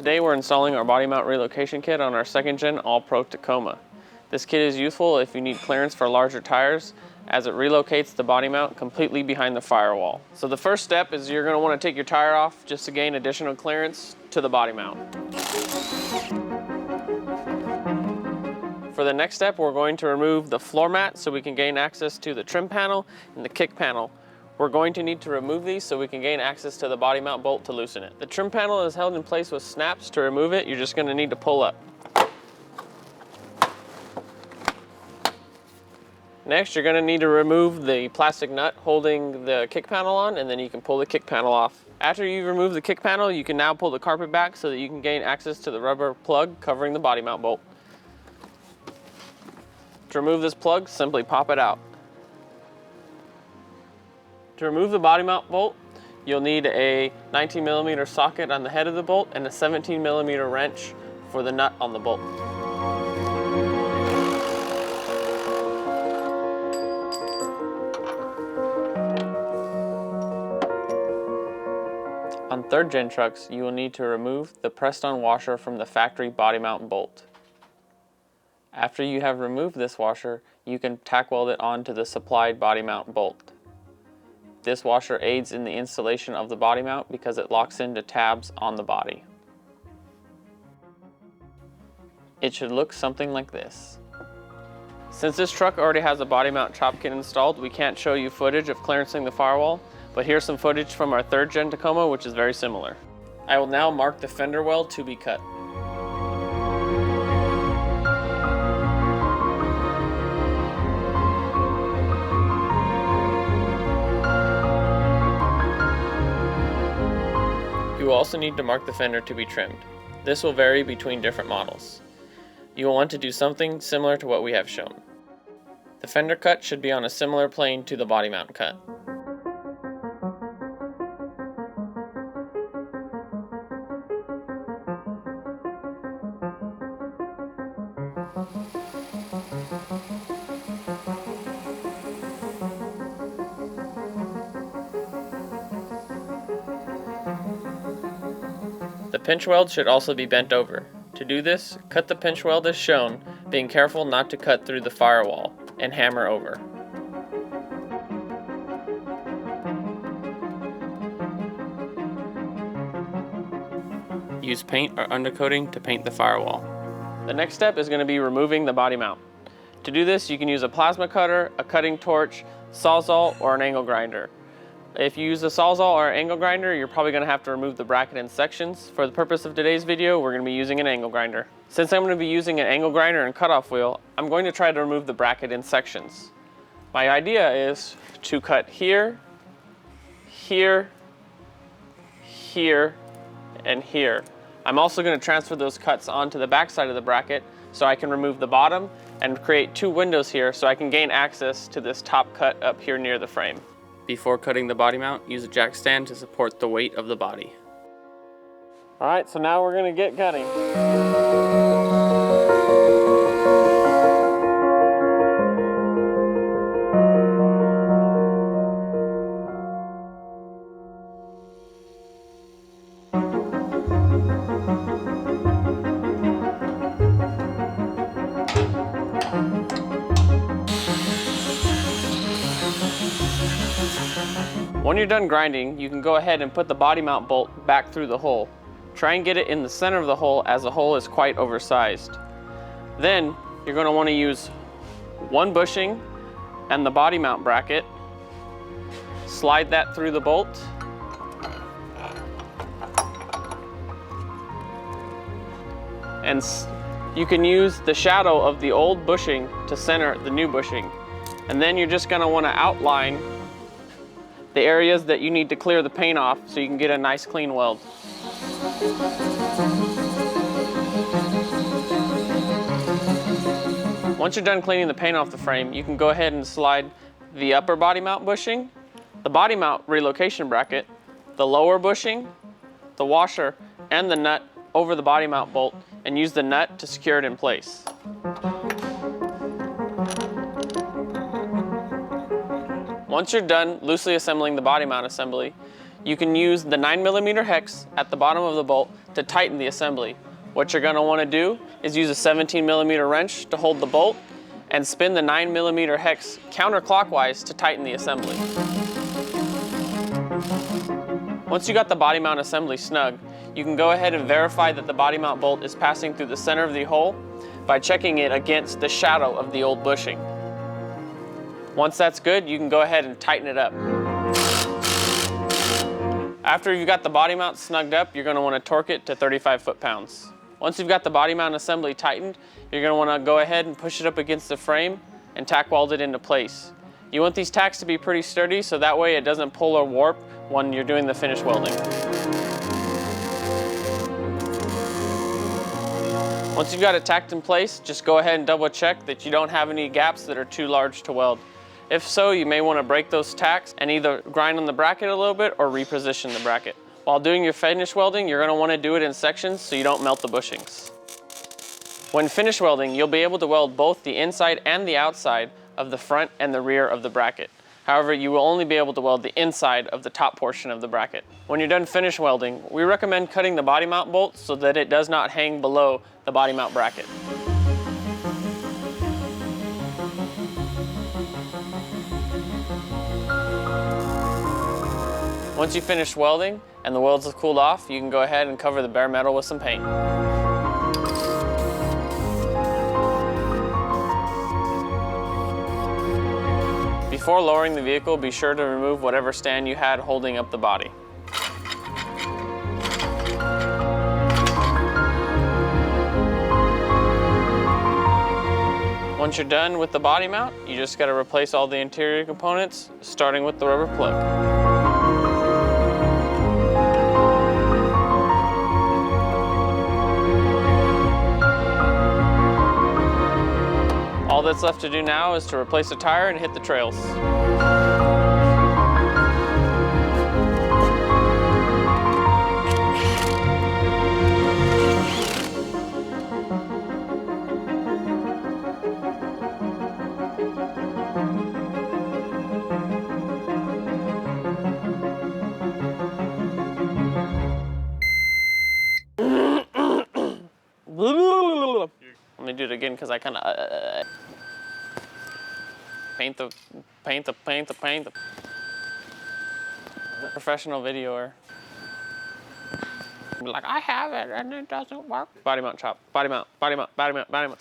Today we're installing our body mount relocation kit on our 2nd gen All-Pro Tacoma. This kit is useful if you need clearance for larger tires, as it relocates the body mount completely behind the firewall. So the first step is you're going to want to take your tire off just to gain additional clearance to the body mount. For the next step, we're going to remove the floor mat so we can gain access to the trim panel and the kick panel. We're going to need to remove these so we can gain access to the body mount bolt to loosen it. The trim panel is held in place with snaps. To remove it, you're just going to need to pull up. Next, you're going to need to remove the plastic nut holding the kick panel on, and then you can pull the kick panel off. After you've removed the kick panel, you can now pull the carpet back so that you can gain access to the rubber plug covering the body mount bolt. To remove this plug, simply pop it out. To remove the body mount bolt, you'll need a 19mm socket on the head of the bolt and a 17mm wrench for the nut on the bolt. On 3rd gen trucks, you will need to remove the pressed-on washer from the factory body mount bolt. After you have removed this washer, you can tack weld it onto the supplied body mount bolt. This washer aids in the installation of the body mount because it locks into tabs on the body. It should look something like this. Since this truck already has a body mount chop kit installed, we can't show you footage of clearancing the firewall, but here's some footage from our 3rd gen Tacoma, which is very similar. I will now mark the fender weld to be cut. You will also need to mark the fender to be trimmed. This will vary between different models. You will want to do something similar to what we have shown. The fender cut should be on a similar plane to the body mount cut. The pinch weld should also be bent over. To do this, cut the pinch weld as shown, being careful not to cut through the firewall, and hammer over. Use paint or undercoating to paint the firewall. The next step is going to be removing the body mount. To do this, you can use a plasma cutter, a cutting torch, sawzall, or an angle grinder. If you use a sawzall or an angle grinder, you're probably going to have to remove the bracket in sections. For the purpose of today's video, we're going to be using an angle grinder. Since I'm going to be using an angle grinder and cutoff wheel, I'm going to try to remove the bracket in sections. My idea is to cut here, here, here, and here. I'm also going to transfer those cuts onto the back side of the bracket so I can remove the bottom and create 2 windows here so I can gain access to this top cut up here near the frame. Before cutting the body mount, use a jack stand to support the weight of the body. Alright, so now we're going to get cutting. When you're done grinding, you can go ahead and put the body mount bolt back through the hole. Try and get it in the center of the hole, as the hole is quite oversized. Then you're going to want to use 1 bushing and the body mount bracket. Slide that through the bolt. And you can use the shadow of the old bushing to center the new bushing. And then you're just going to want to outline the areas that you need to clear the paint off so you can get a nice clean weld. Once you're done cleaning the paint off the frame, you can go ahead and slide the upper body mount bushing, the body mount relocation bracket, the lower bushing, the washer, and the nut over the body mount bolt, and use the nut to secure it in place. Once you're done loosely assembling the body mount assembly, you can use the 9mm hex at the bottom of the bolt to tighten the assembly. What you're gonna wanna do is use a 17mm wrench to hold the bolt and spin the 9mm hex counterclockwise to tighten the assembly. Once you got the body mount assembly snug, you can go ahead and verify that the body mount bolt is passing through the center of the hole by checking it against the shadow of the old bushing. Once that's good, you can go ahead and tighten it up. After you've got the body mount snugged up, you're gonna wanna torque it to 35 foot-pounds. Once you've got the body mount assembly tightened, you're gonna wanna go ahead and push it up against the frame and tack weld it into place. You want these tacks to be pretty sturdy so that way it doesn't pull or warp when you're doing the finish welding. Once you've got it tacked in place, just go ahead and double check that you don't have any gaps that are too large to weld. If so, you may want to break those tacks and either grind on the bracket a little bit or reposition the bracket. While doing your finish welding, you're going to want to do it in sections so you don't melt the bushings. When finish welding, you'll be able to weld both the inside and the outside of the front and the rear of the bracket. However, you will only be able to weld the inside of the top portion of the bracket. When you're done finish welding, we recommend cutting the body mount bolt so that it does not hang below the body mount bracket. Once you finish welding and the welds have cooled off, you can go ahead and cover the bare metal with some paint. Before lowering the vehicle, be sure to remove whatever stand you had holding up the body. Once you're done with the body mount, you just got to replace all the interior components, starting with the rubber plug. All that's left to do now is to replace the tire and hit the trails. Let me do it again because I kind of paint the professional videoer. Like, I have it and it doesn't work. Body mount chop, body mount, body mount, body mount, body mount.